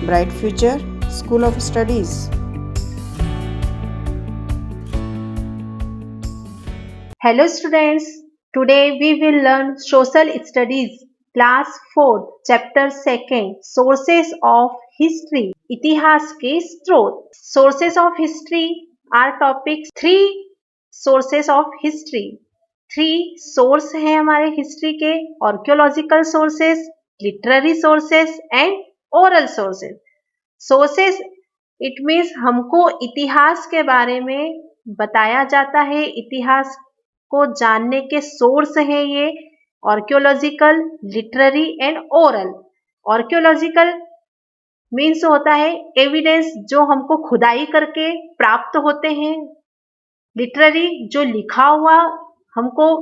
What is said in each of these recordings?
Bright Future School of Studies. Hello students, today we will learn Social Studies, Class 4, Chapter 2, Sources of History, इतिहास के स्रोत. Sources of History are topics 3 Sources of History. 3 source हैं हमारे history के, archaeological sources, literary sources and oral sources. Sources it means हमको इतिहास के बारे में बताया जाता है, इतिहास को जानने के सोर्स है ये archaeological, literary and oral. Archaeological means होता है एविडेंस जो हमको खुदाई करके प्राप्त होते हैं. लिटरेरी जो लिखा हुआ हमको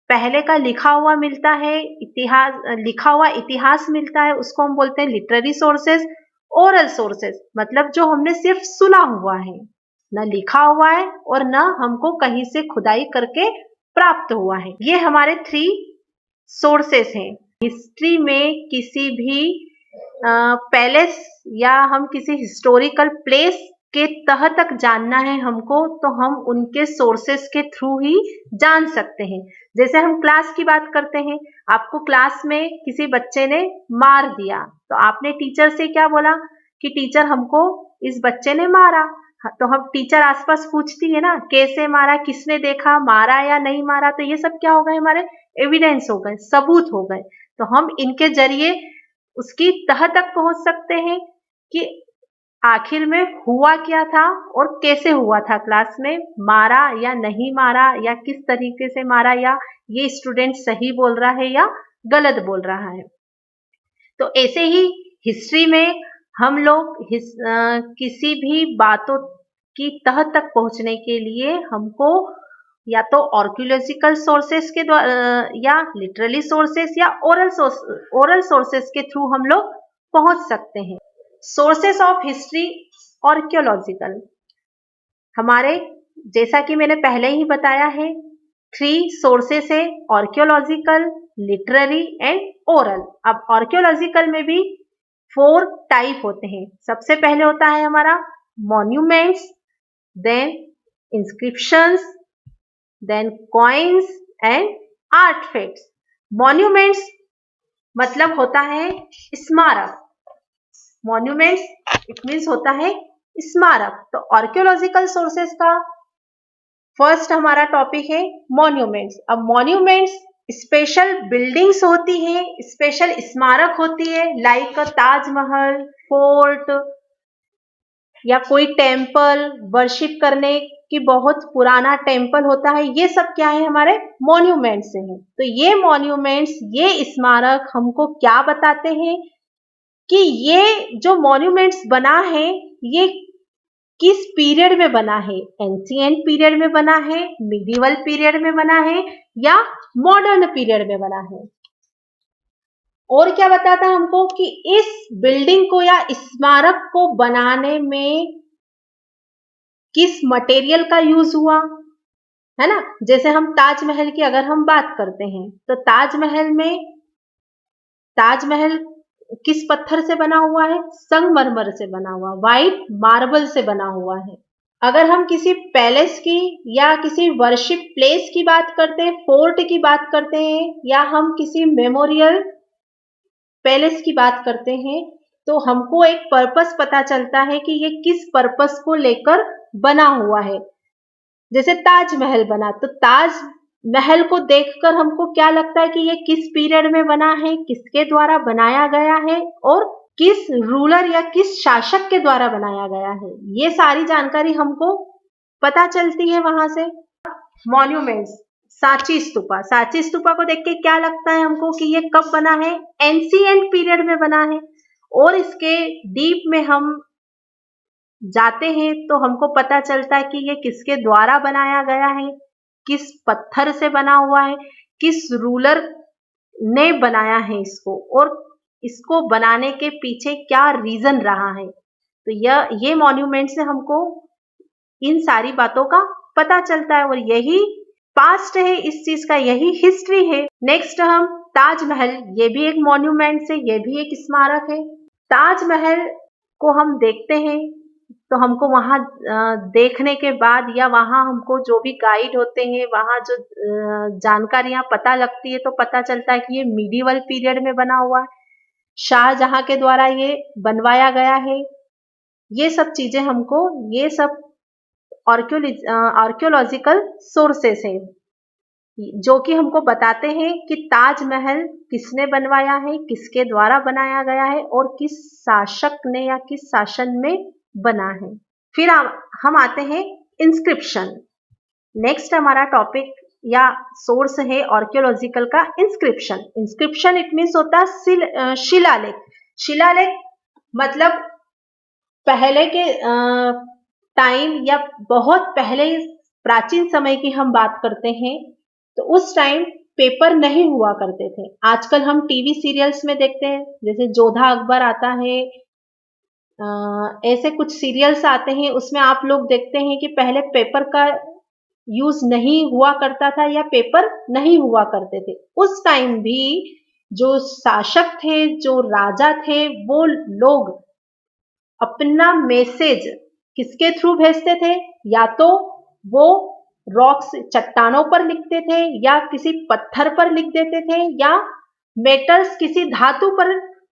पहले का लिखा हुआ मिलता है, इतिहास लिखा हुआ इतिहास मिलता है, उसको हम बोलते हैं लिटरेरी सोर्सेस. ओरल सोर्सेस मतलब जो हमने सिर्फ सुना हुआ है, न लिखा हुआ है और न हमको कहीं से खुदाई करके प्राप्त हुआ है. ये हमारे 3 सोर्सेस हैं. हिस्ट्री में किसी भी पैलेस या हम किसी हिस्टोरिकल प्लेस के तह तक जानना है हमको, तो हम उनके सोर्सेस के थ्रू ही जान सकते हैं. जैसे हम क्लास की बात करते हैं, आपको क्लास में किसी बच्चे ने मार दिया, तो आपने टीचर से क्या बोला कि टीचर हमको इस बच्चे ने मारा. तो हम टीचर आसपास पूछती है ना, कैसे मारा, किसने देखा, मारा या नहीं मारा. तो ये सब क्या हो गए, हमारे एविडेंस हो गए, सबूत हो गए. तो हम इनके जरिए उसकी तह तक पहुंच सकते हैं कि आखिर में हुआ क्या था और कैसे हुआ था, क्लास में मारा या नहीं मारा, या किस तरीके से मारा, या ये स्टूडेंट सही बोल रहा है या गलत बोल रहा है. तो ऐसे ही हिस्ट्री में हम लोग किसी भी बातों की तह तक पहुंचने के लिए हमको या तो आर्कियोलॉजिकल सोर्सेस के द्वारा या लिटरली सोर्सेस या ओरल सोर्सेस के थ्रू हम लोग पहुंच सकते हैं. सोर्सेस ऑफ हिस्ट्री आर्कियोलॉजिकल हमारे, जैसा कि मैंने पहले ही बताया है, 3 सोर्सेस है, आर्कियोलॉजिकल, लिटरेरी एंड ओरल. अब आर्कियोलॉजिकल में भी 4 टाइप होते हैं. सबसे पहले होता है हमारा monuments, then inscriptions, then coins and artifacts. Monuments मतलब होता है स्मारक. मॉन्यूमेंट्स इट मीन्स होता है स्मारक. तो आर्कियोलॉजिकल सोर्सेस का फर्स्ट हमारा टॉपिक है मॉन्यूमेंट्स. अब मॉन्यूमेंट्स स्पेशल बिल्डिंग्स होती हैं, स्पेशल स्मारक होती है, लाइक ताजमहल, फोर्ट या कोई टेम्पल, वर्शिप करने की बहुत पुराना टेम्पल होता है. ये सब क्या है, हमारे मॉन्यूमेंट्स हैं. तो ये मॉन्यूमेंट्स, ये स्मारक हमको क्या बताते हैं कि ये जो मॉन्यूमेंट्स बना है ये किस पीरियड में बना है. एंशिएंट पीरियड में बना है, मिडिवल पीरियड में बना है या मॉडर्न पीरियड में बना है. और क्या बताता है हमको कि इस बिल्डिंग को या स्मारक को बनाने में किस मटेरियल का यूज हुआ है ना. जैसे हम ताजमहल की अगर हम बात करते हैं, तो ताजमहल किस पत्थर से बना हुआ है, संगमरमर से बना हुआ, व्हाइट मार्बल से बना हुआ है. अगर हम किसी पैलेस की या किसी वर्शिप प्लेस की बात करते हैं, फोर्ट की बात करते हैं, या हम किसी मेमोरियल पैलेस की बात करते हैं, तो हमको एक पर्पस पता चलता है कि ये किस पर्पस को लेकर बना हुआ है. जैसे ताजमहल बना, तो ताजमहल को देखकर हमको क्या लगता है कि ये किस पीरियड में बना है, किसके द्वारा बनाया गया है और किस रूलर या किस शासक के द्वारा बनाया गया है. ये सारी जानकारी हमको पता चलती है वहां से. मॉन्यूमेंट्स, सांची स्तूपा को देख के क्या लगता है हमको कि ये कब बना है, एंशिएंट पीरियड में बना है. और इसके डीप में हम जाते हैं तो हमको पता चलता है कि ये किसके द्वारा बनाया गया है, किस पत्थर से बना हुआ है, किस रूलर ने बनाया है इसको, और इसको बनाने के पीछे क्या रीजन रहा है. तो ये मॉन्यूमेंट से हमको इन सारी बातों का पता चलता है, और यही पास्ट है इस चीज का, यही हिस्ट्री है. नेक्स्ट हम ताजमहल, ये भी एक मॉन्यूमेंट है, ये भी एक स्मारक है. ताजमहल को हम देखते हैं तो हमको वहाँ देखने के बाद या वहाँ हमको जो भी गाइड होते हैं वहाँ जो जानकारियाँ पता लगती है तो पता चलता है कि ये मिडिवल पीरियड में बना हुआ है, शाहजहां के द्वारा ये बनवाया गया है। ये सब चीजें हमको, ये सब आर्कियोलॉजिकल सोर्सेस हैं जो कि हमको बताते हैं कि ताजमहल किसने बनवाया है, किसके द्वारा बनाया गया है और किस शासक ने या किस शासन में बना है। फिर हम आते हैं इंस्क्रिप्शन। नेक्स्ट हमारा टॉपिक या सोर्स है आर्कियोलॉजिकल का इंस्क्रिप्शन। इंस्क्रिप्शन इट मीन्स होता है शिलालेख। शिलालेख मतलब पहले के टाइम या बहुत पहले प्राचीन समय की हम बात करते हैं तो उस टाइम पेपर नहीं हुआ करते थे। आजकल हम टीवी सीरियल्स में देखते हैं, जैसे जोधा अकबर आता है, ऐसे कुछ सीरियल्स आते हैं, उसमें आप लोग देखते हैं कि पहले पेपर का यूज नहीं हुआ करता था या पेपर नहीं हुआ करते थे। उस टाइम भी जो शासक थे, जो राजा थे, वो लोग अपना मैसेज किसके थ्रू भेजते थे? या तो वो रॉक्स, चट्टानों पर लिखते थे या किसी पत्थर पर लिख देते थे या मेटल्स, किसी धातु पर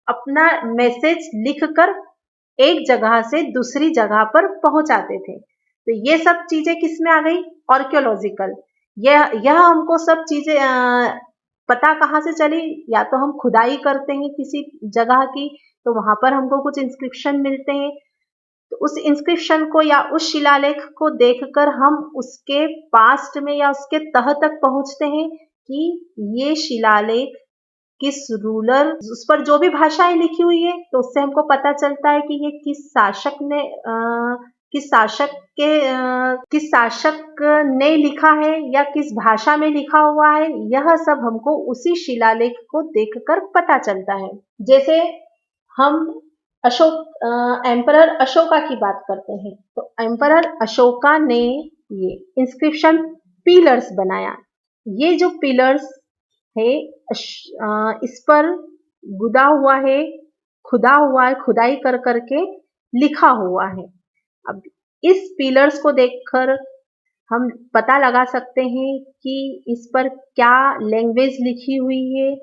अपना मैसेज लिखकर एक जगह से दूसरी जगह पर पहुंचाते थे। तो ये सब चीजें किसमें आ गई? आर्कियोलॉजिकल। यह हमको सब चीजें पता कहाँ से चली? या तो हम खुदाई करते हैं किसी जगह की तो वहां पर हमको कुछ इंस्क्रिप्शन मिलते हैं, तो उस इंस्क्रिप्शन को या उस शिलालेख को देखकर हम उसके पास्ट में या उसके तह तक पहुंचते हैं कि ये शिलालेख किस रूलर, उस पर जो भी भाषाएं लिखी हुई है तो उससे हमको पता चलता है कि ये किस शासक ने लिखा है या किस भाषा में लिखा हुआ है। यह सब हमको उसी शिलालेख को देखकर पता चलता है। जैसे हम एम्परर अशोका की बात करते हैं तो एम्परर अशोका ने ये इंस्क्रिप्शन पिलर्स बनाया। ये जो पिलर्स है इस पर गुदा हुआ है, खुदा हुआ है, खुदाई कर करके लिखा हुआ है। अब इस पिलर्स को देखकर हम पता लगा सकते हैं कि इस पर क्या लैंग्वेज लिखी हुई है,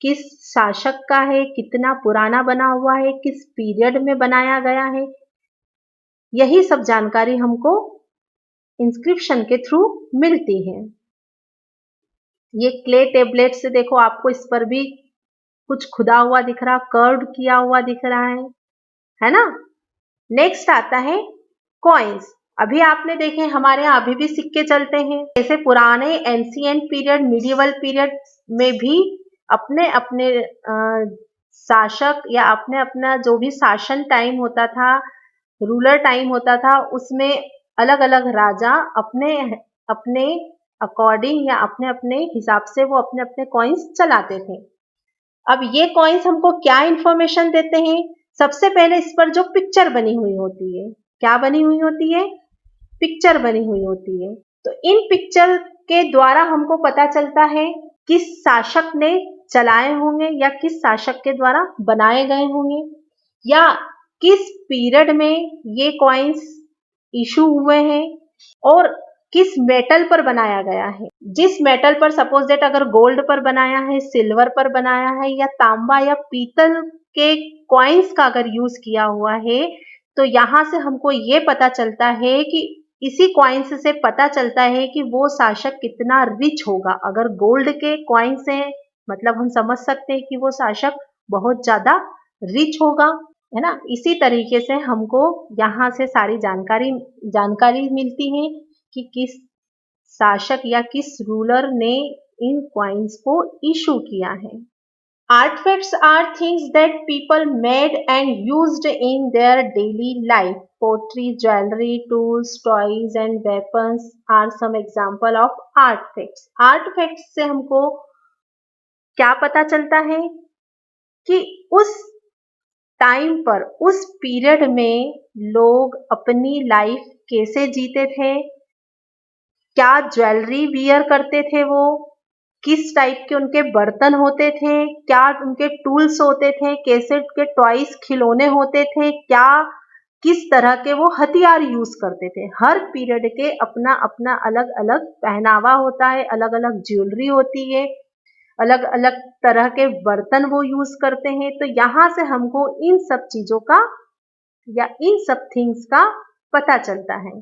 किस शासक का है, कितना पुराना बना हुआ है, किस पीरियड में बनाया गया है। यही सब जानकारी हमको इंस्क्रिप्शन के थ्रू मिलती है। ये क्ले टेबलेट से देखो, आपको इस पर भी कुछ खुदा हुआ दिख रहा, कर्व किया हुआ दिख रहा है ना। नेक्स्ट आता है कॉइन्स। अभी आपने देखे हमारे यहाँ अभी भी सिक्के चलते हैं। जैसे पुराने एंशिएंट पीरियड, मिडिवल पीरियड में भी अपने अपने शासक या अपने अपना जो भी शासन टाइम होता था, रूलर टाइम होता था, उसमें अलग अलग राजा अपने अपने अकॉर्डिंग या अपने अपने हिसाब से वो अपने अपने कॉइन्स चलाते थे। अब ये कॉइन्स हमको क्या इंफॉर्मेशन देते हैं? सबसे पहले इस पर जो पिक्चर बनी हुई होती है, क्या बनी हुई होती है? पिक्चर बनी हुई होती है। तो इन पिक्चर के द्वारा हमको पता चलता है किस शासक ने चलाए होंगे या किस शासक के द्वारा बनाए गए होंगे या किस पीरियड में ये कॉइन्स इशू हुए हैं और किस मेटल पर बनाया गया है। जिस मेटल पर, सपोज दैट अगर गोल्ड पर बनाया है, सिल्वर पर बनाया है या तांबा या पीतल के कॉइन्स का अगर यूज किया हुआ है तो यहाँ से हमको ये पता चलता है कि इसी कॉइन्स से पता चलता है कि वो शासक कितना रिच होगा। अगर गोल्ड के कॉइन्स हैं मतलब हम समझ सकते हैं कि वो शासक बहुत ज्यादा रिच होगा, है ना। इसी तरीके से हमको यहाँ से सारी जानकारी मिलती है कि किस शासक या किस रूलर ने इन कॉइन्स को इशू किया है। Artifacts are things that people made and used in their daily life. Pottery, jewelry, tools, toys and weapons are some example of artifacts. Artifacts से हमको क्या पता चलता है कि उस टाइम पर, उस पीरियड में लोग अपनी लाइफ कैसे जीते थे, क्या ज्वेलरी वियर करते थे वो, किस टाइप के उनके बर्तन होते थे, क्या उनके टूल्स होते थे, कैसे उनके टॉयज खिलौने होते थे, क्या किस तरह के वो हथियार यूज करते थे। हर पीरियड के अपना अपना अलग अलग पहनावा होता है, अलग अलग ज्वेलरी होती है, अलग अलग तरह के बर्तन वो यूज करते हैं। तो यहाँ से हमको इन सब चीजों का या इन सब थिंग्स का पता चलता है।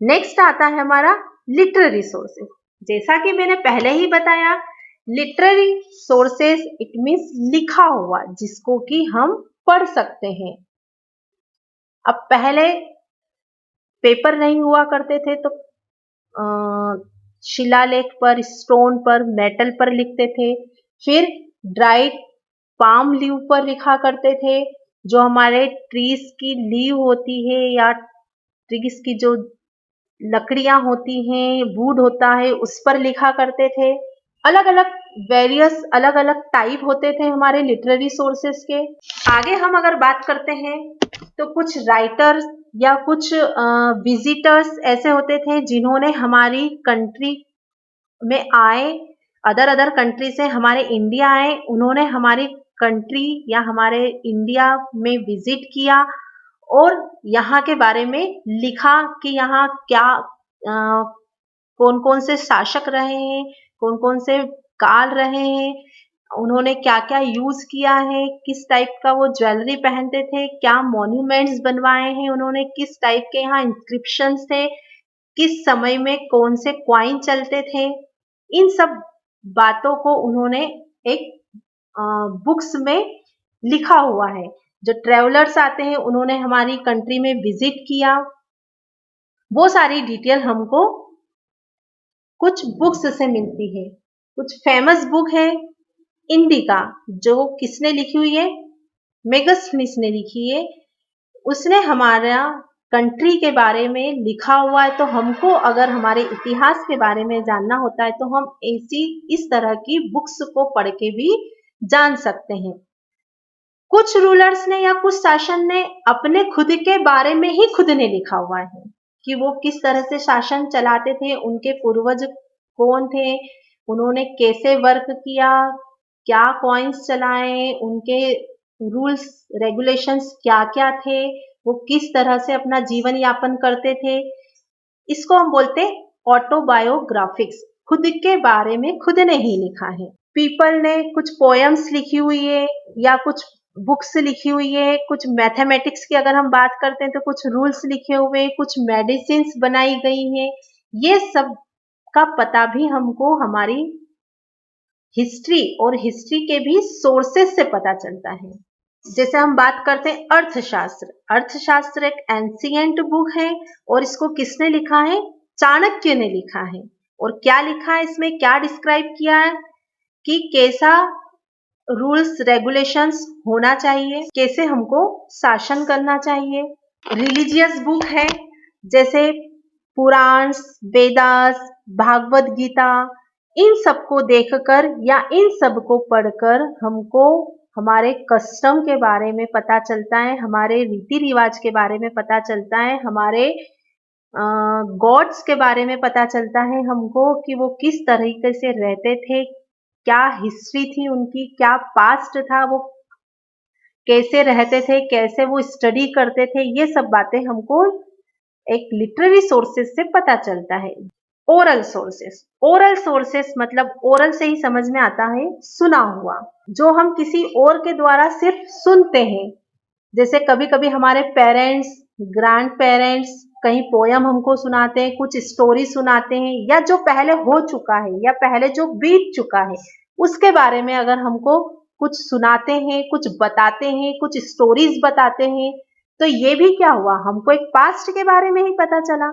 नेक्स्ट आता है हमारा लिटरेरी सोर्सेस। जैसा कि मैंने पहले ही बताया, लिटरेरी सोर्सेस इट मीन्स लिखा हुआ, जिसको कि हम पढ़ सकते हैं। अब पहले पेपर नहीं हुआ करते थे, तो शिलालेख पर, स्टोन पर, मेटल पर लिखते थे। फिर ड्राइड पाम लीव पर लिखा करते थे, जो हमारे ट्रीज की लीव होती है या ट्रीज की जो लकड़ियां होती हैं, वुड होता है, उस पर लिखा करते थे। अलग अलग वेरियस अलग अलग टाइप होते थे हमारे लिटरेरी सोर्सेस के। आगे हम अगर बात करते हैं तो कुछ राइटर्स या कुछ विजिटर्स ऐसे होते थे जिन्होंने हमारी कंट्री में आए, अदर अदर कंट्री से हमारे इंडिया आए, उन्होंने हमारी कंट्री या हमारे इंडिया में विजिट किया और यहाँ के बारे में लिखा कि यहाँ क्या कौन कौन से शासक रहे हैं, कौन कौन से काल रहे हैं, उन्होंने क्या क्या यूज किया है, किस टाइप का वो ज्वेलरी पहनते थे, क्या मॉन्यूमेंट्स बनवाए हैं उन्होंने, किस टाइप के यहाँ इंस्क्रिप्शंस थे, किस समय में कौन से क्वाइन चलते थे। इन सब बातों को उन्होंने एक बुक्स में लिखा हुआ है। जो ट्रेवलर्स आते हैं, उन्होंने हमारी कंट्री में विजिट किया, वो सारी डिटेल हमको कुछ बुक्स से मिलती है। कुछ फेमस बुक है इंडिका, जो किसने लिखी हुई है, मेगास्थनीस ने लिखी है। उसने हमारा कंट्री के बारे में लिखा हुआ है, तो हमको अगर हमारे इतिहास के बारे में जानना होता है तो हम ऐसी इस तरह की बुक्स को पढ़ के भी जान सकते हैं। कुछ रूलर्स ने या कुछ शासन ने अपने खुद के बारे में ही खुद ने लिखा हुआ है कि वो किस तरह से शासन चलाते थे, उनके पूर्वज कौन थे, उन्होंने कैसे वर्क किया, क्या कॉइन्स चलाए, उनके रूल्स रेगुलेशंस क्या क्या थे, वो किस तरह से अपना जीवन यापन करते थे। इसको हम बोलते हैं ऑटोबायोग्राफिक्स। खुद के बारे में खुद ने ही लिखा है। पीपल ने कुछ पोएम्स लिखी हुई है या कुछ बुक्स लिखी हुई है। कुछ मैथमेटिक्स की अगर हम बात करते हैं तो कुछ रूल्स लिखे हुए, कुछ मेडिसिन्स बनाई गई हैं। ये सब का पता भी हमको हमारी हिस्ट्री और हिस्ट्री के भी सोर्सेस से पता चलता है। जैसे हम बात करते हैं अर्थशास्त्र। अर्थशास्त्र एक एंशिएंट बुक है और इसको किसने लिखा है, चाणक्य ने लिखा है। और क्या लिखा है इसमें, क्या डिस्क्राइब किया है कि कैसा रूल्स रेगुलेशंस होना चाहिए, कैसे हमको शासन करना चाहिए। रिलीजियस बुक है, जैसे पुराण, वेदास, भागवत गीता। इन सबको देखकर या इन सब को पढ़कर हमको हमारे कस्टम के बारे में पता चलता है, हमारे रीति रिवाज के बारे में पता चलता है, हमारे गॉड्स के बारे में पता चलता है हमको कि वो किस तरीके से रहते थे, क्या हिस्ट्री थी उनकी, क्या पास्ट था, वो कैसे रहते थे, कैसे वो स्टडी करते थे। ये सब बातें हमको एक लिटरेरी सोर्सेस से पता चलता है। Oral sources. ओरल सोर्सेस मतलब ओरल से ही समझ में आता है सुना हुआ, जो हम किसी और के द्वारा सिर्फ सुनते हैं। जैसे कभी कभी हमारे पेरेंट्स, ग्रैंड पेरेंट्स कहीं पोयम हमको सुनाते हैं, कुछ स्टोरी सुनाते हैं, या जो पहले हो चुका है या पहले जो बीत चुका है उसके बारे में अगर हमको कुछ सुनाते हैं, कुछ बताते हैं, कुछ स्टोरीज बताते हैं, तो ये भी क्या हुआ, हमको एक पास्ट के बारे में ही पता चला।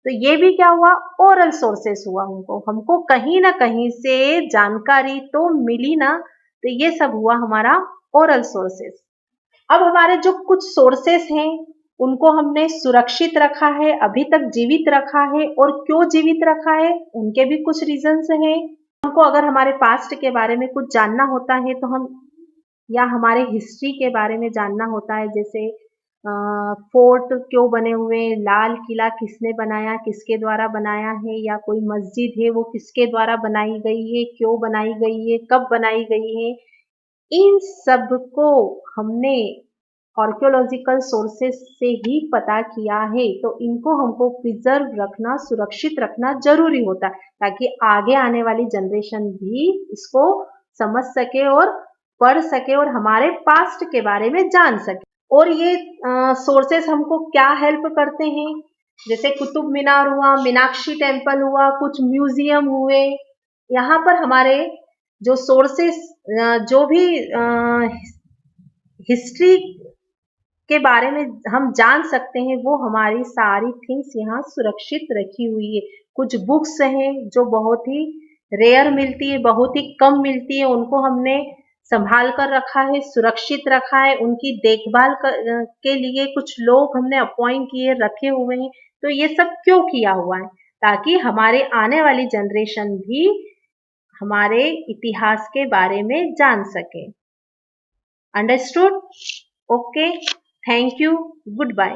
तो ये भी क्या हुआ, ओरल सोर्सेस हुआ। हमको कहीं ना कहीं से जानकारी तो मिली ना, तो ये सब हुआ हमारा ओरल सोर्सेस। अब हमारे जो कुछ सोर्सेस हैं उनको हमने सुरक्षित रखा है, अभी तक जीवित रखा है। और क्यों जीवित रखा है, उनके भी कुछ रीजंस हैं। हमको अगर हमारे पास्ट के बारे में कुछ जानना होता है तो हम, या हमारे हिस्ट्री के बारे में जानना होता है, जैसे फोर्ट क्यों बने हुए हैं, लाल किला किसने बनाया, किसके द्वारा बनाया है, या कोई मस्जिद है वो किसके द्वारा बनाई गई है, क्यों बनाई गई है, कब बनाई गई है, इन सब को हमने आर्कियोलॉजिकल सोर्सेस से ही पता किया है। तो इनको हमको प्रिजर्व रखना, सुरक्षित रखना जरूरी होता है, ताकि आगे आने वाली जनरेशन भी इसको समझ सके और पढ़ सके और हमारे पास्ट के बारे में जान सके। और ये सोर्सेस हमको क्या हेल्प करते हैं, जैसे कुतुब मीनार हुआ, मीनाक्षी टेम्पल हुआ, कुछ म्यूजियम हुए, यहाँ पर हमारे जो सोर्सेस, जो भी हिस्ट्री के बारे में हम जान सकते हैं, वो हमारी सारी थिंग्स यहाँ सुरक्षित रखी हुई है। कुछ बुक्स हैं जो बहुत ही रेयर मिलती है, बहुत ही कम मिलती है, उनको हमने संभाल कर रखा है, सुरक्षित रखा है, उनकी देखभाल के लिए कुछ लोग हमने अपॉइंट किए, रखे हुए हैं। तो ये सब क्यों किया हुआ है, ताकि हमारे आने वाली जनरेशन भी हमारे इतिहास के बारे में जान सके। Understood? Okay, thank you, good bye.